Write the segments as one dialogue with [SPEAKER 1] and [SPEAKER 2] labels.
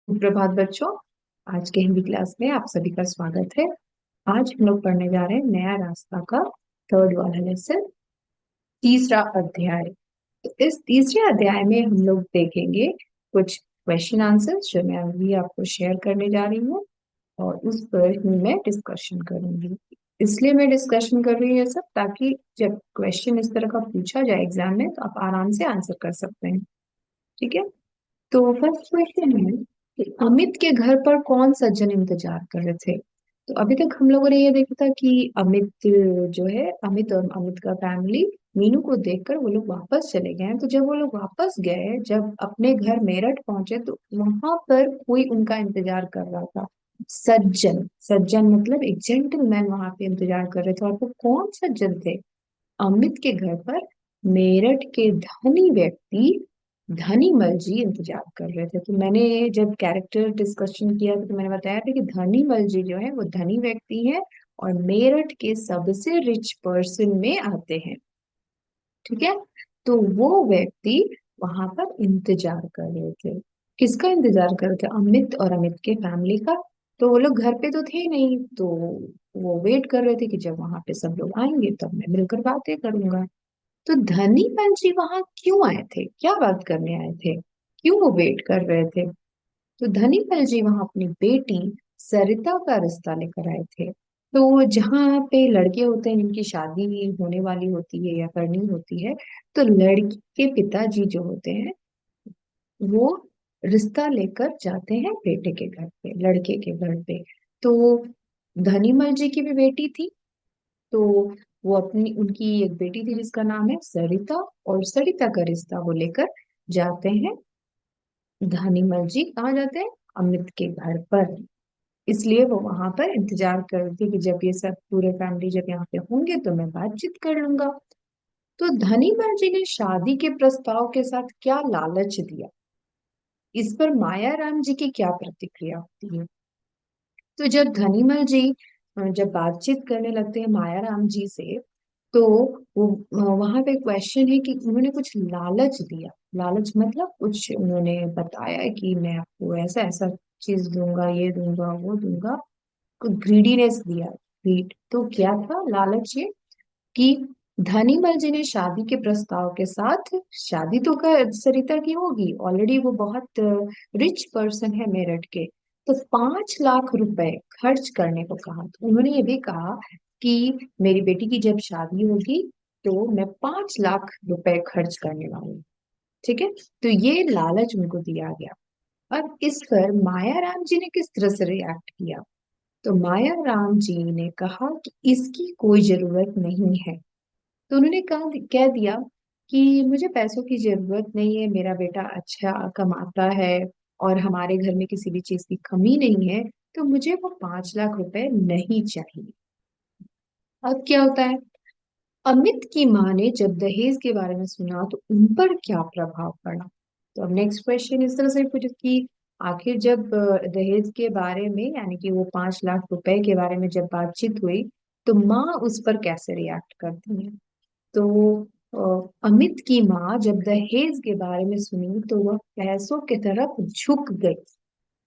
[SPEAKER 1] सुप्रभात बच्चों। आज के हिंदी क्लास में आप सभी का स्वागत है। आज हम लोग पढ़ने जा रहे हैं नया रास्ता का थर्ड वाला लेसन, तीसरा अध्याय। तो इस तीसरे अध्याय में हम लोग देखेंगे कुछ क्वेश्चन आंसर्स जो मैं अभी आपको शेयर करने जा रही हूँ, और उस पर ही मैं डिस्कशन करूंगी। इसलिए मैं डिस्कशन कर रही हूँ ये सब, ताकि जब क्वेश्चन इस तरह का पूछा जाए एग्जाम में तो आप आराम से आंसर कर सकते हैं। ठीक है। तो फर्स्ट क्वेश्चन है कि अमित के घर पर कौन सज्जन इंतजार कर रहे थे। तो अभी तक हम लोगों ने ये देखा था कि अमित जो है, अमित और अमित का फैमिली मीनू को देखकर वो लोग वापस चले गए हैं। तो जब वो लोग वापस गए, जब अपने घर मेरठ पहुंचे, तो वहां पर कोई उनका इंतजार कर रहा था। सज्जन, सज्जन मतलब एक जेंटलमैन वहां पे इंतजार कर रहे थे। और वो कौन सज्जन थे? अमित के घर पर मेरठ के धनी व्यक्ति धनीमल जी इंतजार कर रहे थे। तो मैंने जब कैरेक्टर डिस्कशन किया था तो मैंने बताया था कि धनीमल जी जो है वो धनी व्यक्ति है और मेरठ के सबसे रिच पर्सन में आते हैं। ठीक है। तो वो व्यक्ति वहां पर इंतजार कर रहे थे। किसका इंतजार कर रहे थे? अमित और अमित के फैमिली का। तो वो लोग घर पे तो थे नहीं, तो वो वेट कर रहे थे कि जब वहां पे सब लोग आएंगे तब मैं मिलकर बातें करूंगा। तो धनीपाल जी वहां क्यों आए थे? क्या बात करने आए थे? क्यों वो वेट कर रहे थे? तो धनीपाल जी वहां अपनी बेटी सरिता का रिश्ता लेकर आए थे। तो जहाँ पे लड़के होते हैं जिनकी शादी होने वाली होती है या करनी होती है, तो लड़की के पिताजी जो होते हैं वो रिश्ता लेकर जाते हैं बेटे के घर पे, लड़के के घर पे। तो धनीमल जी की भी बेटी थी। तो वो अपनी उनकी एक बेटी थी जिसका नाम है सरिता, और सरिता का रिश्ता वो लेकर जाते हैं। धनीमल जी कहाँ जाते हैं? अमित के घर पर। इसलिए वो वहां पर इंतजार कर रही थी कि जब ये सब पूरे फैमिली जब यहाँ पे होंगे तो मैं बातचीत कर लूंगा। तो धनीमल जी ने शादी के प्रस्ताव के साथ क्या लालच दिया, इस पर माया राम जी की क्या प्रतिक्रिया होती है? तो जब धनीमल जी जब बातचीत करने लगते हैं माया राम जी से, तो वो वहां पे क्वेश्चन है कि उन्होंने कुछ लालच दिया। लालच मतलब कुछ उन्होंने बताया कि मैं आपको ऐसा ऐसा चीज दूंगा, ये दूंगा, वो दूंगा। ग्रीडीनेस दिया, ग्रीड। तो क्या था लालच? ये कि धनीमल जी ने शादी के प्रस्ताव के साथ, शादी तो कर सरिता की होगी, ऑलरेडी वो बहुत रिच पर्सन है मेरठ के, तो 5 लाख रुपए खर्च करने को कहा। तो उन्होंने ये भी कहा कि मेरी बेटी की जब शादी होगी तो मैं 5 लाख रुपए खर्च करने वाली हूँ। ठीक है। तो ये लालच उनको दिया गया। अब इस पर माया राम जी ने किस तरह से रिएक्ट किया? तो माया राम जी ने कहा कि इसकी कोई जरूरत नहीं है। तो उन्होंने कहा, कह दिया कि मुझे पैसों की जरूरत नहीं है, मेरा बेटा अच्छा कमाता है और हमारे घर में किसी भी चीज की कमी नहीं है, तो मुझे वो 5 लाख रुपए नहीं चाहिए। अब क्या होता है? अमित की माँ ने जब दहेज के बारे में सुना तो उन पर क्या प्रभाव पड़ा? तो अब नेक्स्ट क्वेश्चन इस तरह से पूछे कि आखिर जब दहेज के बारे में, यानी कि वो 5 लाख रुपए के बारे में जब बातचीत हुई, तो माँ उस पर कैसे रिएक्ट करती है? तो अमित की माँ जब दहेज के बारे में सुनी तो वह पैसों की तरफ झुक गई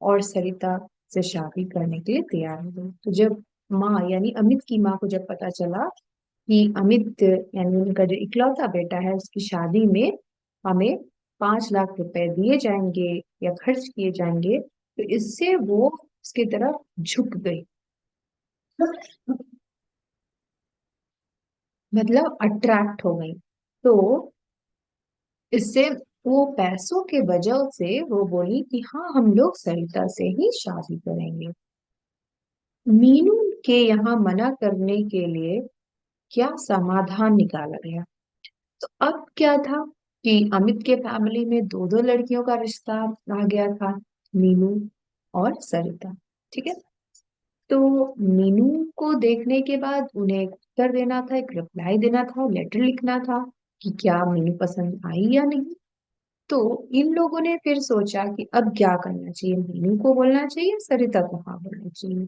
[SPEAKER 1] और सरिता से शादी करने के लिए तैयार हो गई। तो जब माँ यानी अमित की माँ को जब पता चला कि अमित यानी उनका जो इकलौता बेटा है उसकी शादी में हमें 5 लाख रुपए दिए जाएंगे या खर्च किए जाएंगे, तो इससे वो उसकी तरफ झुक गई। मतलब अट्रैक्ट हो गई। तो इससे वो पैसों के वजह से वो बोली कि हाँ, हम लोग सरिता से ही शादी करेंगे। मीनू के यहाँ मना करने के लिए क्या समाधान निकाला गया? तो अब क्या था कि अमित के फैमिली में दो दो लड़कियों का रिश्ता आ गया था, मीनू और सरिता। ठीक है। तो मीनू को देखने के बाद उन्हें एक उत्तर देना था, एक रिप्लाई देना था, लेटर लिखना था कि क्या मीनू पसंद आई या नहीं। तो इन लोगों ने फिर सोचा कि अब क्या करना चाहिए, मीनू को बोलना चाहिए, सरिता को हाँ बोलना चाहिए।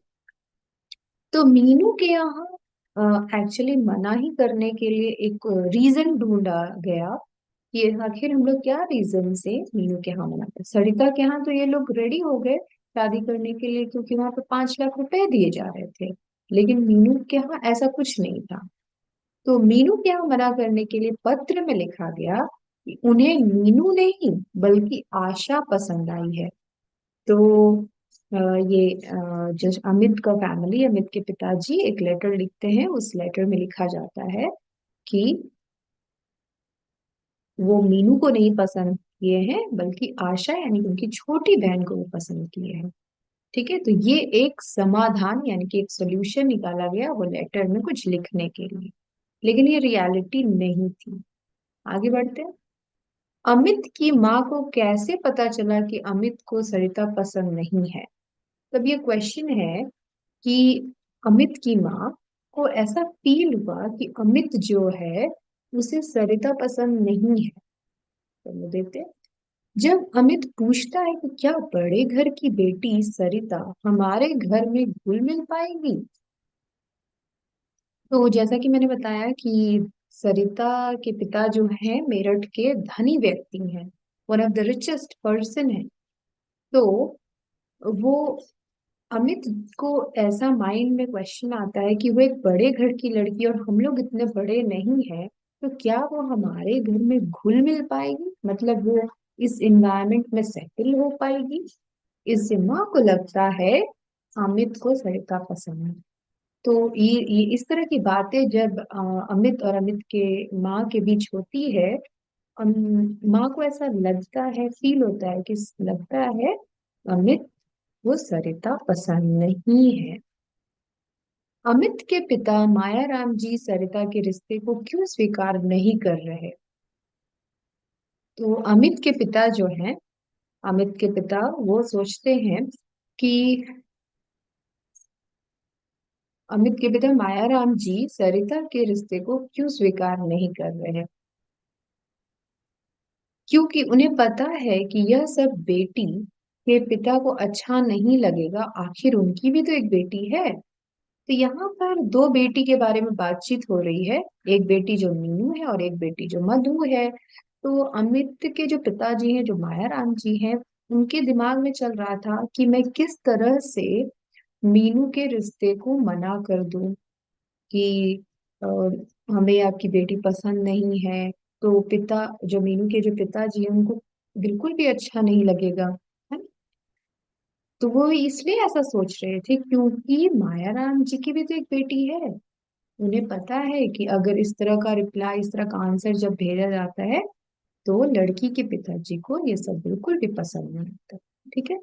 [SPEAKER 1] तो मीनू के यहाँ एक्चुअली मना ही करने के लिए एक रीजन ढूंढा गया कि आखिर हम लोग क्या रीजन से मीनू के यहाँ मनाते हैं। सरिता के यहाँ तो ये लोग रेडी हो गए शादी करने के लिए, क्योंकि वहां पे 5 लाख रुपए दिए जा रहे थे। लेकिन मीनू के यहाँ ऐसा कुछ नहीं था। तो मीनू के यहाँ मना करने के लिए पत्र में लिखा गया कि उन्हें मीनू नहीं बल्कि आशा पसंद आई है। तो ये जो अमित का फैमिली, अमित के पिताजी एक लेटर लिखते हैं। उस लेटर में लिखा जाता है कि वो मीनू को नहीं पसंद किए हैं बल्कि आशा यानी कि उनकी छोटी बहन को वो पसंद किए हैं। ठीक है, तो ये एक समाधान यानी कि एक सोल्यूशन निकाला गया वो लेटर में कुछ लिखने के लिए। लेकिन ये रियलिटी नहीं थी। आगे बढ़ते हैं। अमित की माँ को कैसे पता चला कि अमित को सरिता पसंद नहीं है? तब ये क्वेश्चन है कि अमित की माँ को ऐसा फील हुआ कि अमित जो है उसे सरिता पसंद नहीं है। तो देखते हैं। जब अमित पूछता है कि क्या बड़े घर की बेटी सरिता हमारे घर में घुल मिल पाएगी, तो जैसा कि मैंने बताया कि सरिता के पिता जो है मेरठ के धनी व्यक्ति हैं, one of the richest person है। तो वो अमित को ऐसा माइंड में क्वेश्चन आता है कि वो एक बड़े घर की लड़की और हम लोग इतने बड़े नहीं हैं, तो क्या वो हमारे घर में घुल मिल पाएगी, मतलब वो इस एनवायरनमेंट में सेटल हो पाएगी। इससे माँ को लगता है अमित को सरिता पसंद है। तो ये इस तरह की बातें जब अमित और अमित के माँ के बीच होती है, माँ को ऐसा लगता है, फील होता है कि लगता है अमित वो सरिता पसंद नहीं है। अमित के पिता मायाराम जी सरिता के रिश्ते को क्यों स्वीकार नहीं कर रहे? तो अमित के पिता जो हैं, अमित के पिता वो सोचते हैं कि अमित के पिता मायाराम जी सरिता के रिश्ते को क्यों स्वीकार नहीं कर रहे हैं? क्योंकि उन्हें पता है कि यह सब बेटी के पिता को अच्छा नहीं लगेगा, आखिर उनकी भी तो एक बेटी है। तो यहाँ पर दो बेटी के बारे में बातचीत हो रही है, एक बेटी जो मीनू है और एक बेटी जो मधु है। तो अमित के जो पिताजी हैं, जो मायाराम जी हैं, उनके दिमाग में चल रहा था कि मैं किस तरह से मीनू के रिश्ते को मना कर दूं कि अ, हमें आपकी बेटी पसंद नहीं है। तो पिता जो मीनू के जो पिताजी हैं उनको बिल्कुल भी अच्छा नहीं लगेगा, है ना? तो वो इसलिए ऐसा सोच रहे थे क्योंकि मायाराम जी की भी तो एक बेटी है। उन्हें पता है कि अगर इस तरह का रिप्लाई, इस तरह का आंसर जब भेजा जाता है तो लड़की के पिताजी को ये सब बिल्कुल भी पसंद नहीं आता। ठीक है।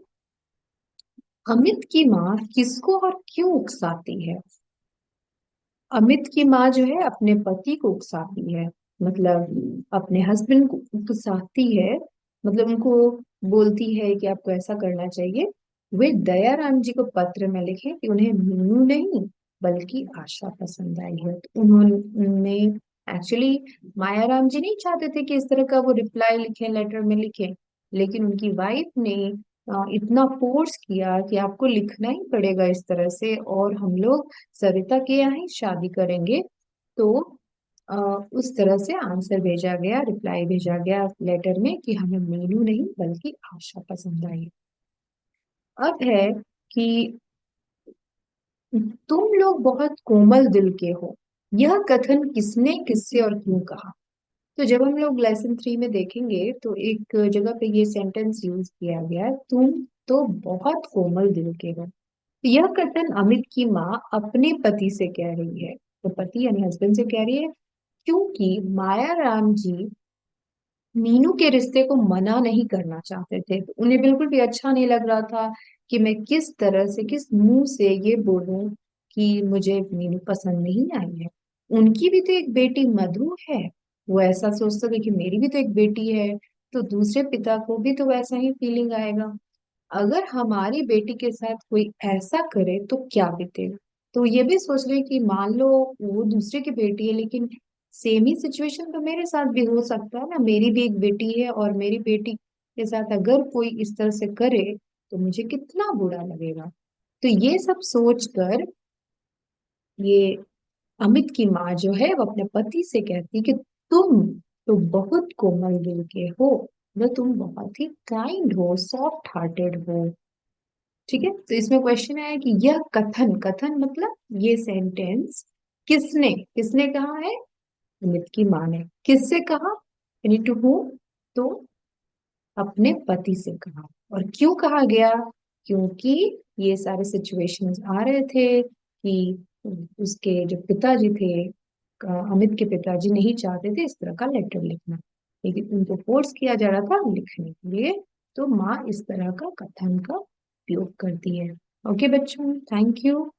[SPEAKER 1] अमित की माँ किसको और क्यों उकसाती है? अमित की माँ जो है अपने पति को उकसाती है, मतलब अपने हस्बैंड को उकसाती है, मतलब उनको बोलती है कि आपको ऐसा करना चाहिए। वे दयाराम जी को पत्र में लिखे कि उन्हें मीनू नहीं बल्कि आशा पसंद आई है। तो उन्होंने एक्चुअली, मायाराम जी नहीं चाहते थे कि इस तरह का वो रिप्लाई लिखे, लेटर में लिखे, लेकिन उनकी वाइफ ने इतना फोर्स किया कि आपको लिखना ही पड़ेगा इस तरह से, और हम लोग सरिता के यहाँ ही शादी करेंगे। तो अ, उस तरह से आंसर भेजा गया, रिप्लाई भेजा गया लेटर में कि हमें मीनू नहीं बल्कि आशा पसंद आई। अब है कि तुम लोग बहुत कोमल दिल के हो, यह कथन किसने, किससे और क्यों कहा? तो जब हम लोग लेसन 3 में देखेंगे तो एक जगह पे ये सेंटेंस यूज किया गया है, तुम तो बहुत कोमल दिल के हो। यह कथन अमित की माँ अपने पति से कह रही है, तो पति यानी हस्बैंड से कह रही है, क्योंकि माया राम जी मीनू के रिश्ते को मना नहीं करना चाहते थे। तो उन्हें बिल्कुल भी अच्छा नहीं लग रहा था कि मैं किस तरह से, किस मुंह से ये बोलूं कि मुझे मीनू पसंद नहीं आई है। उनकी भी तो एक बेटी मधु है, वो ऐसा सोचते थे कि मेरी भी तो एक बेटी है, तो दूसरे पिता को भी तो वैसा ही फीलिंग आएगा। अगर हमारी बेटी के साथ कोई ऐसा करे तो क्या बीतेगा। तो ये भी सोच रहे कि मान लो वो दूसरे की बेटी है, लेकिन सेम ही सिचुएशन तो मेरे साथ भी हो सकता है ना, मेरी भी एक बेटी है और मेरी बेटी के साथ अगर कोई इस तरह से करे तो मुझे कितना बुरा लगेगा। तो ये सब सोच कर ये अमित की माँ जो है वो अपने पति से कहती कि तुम तो बहुत कोमल दिल के हो, मतलब तुम बहुत ही काइंड हो, सॉफ्ट हार्टेड हो। ठीक है, तो इसमें क्वेश्चन है कि यह कथन, कथन मतलब ये सेंटेंस किसने किसने कहा है? अमित की माँ ने। किससे कहा? यानी टू हूम? तो अपने पति से कहा। और क्यों कहा गया? क्योंकि ये सारे सिचुएशंस आ रहे थे कि उसके जो पिताजी थे, अमित के पिताजी नहीं चाहते थे इस तरह का लेटर लिखना, लेकिन उनको फोर्स किया जा रहा था लिखने के लिए। तो माँ इस तरह का कथन का उपयोग करती है। ओके बच्चों, थैंक यू।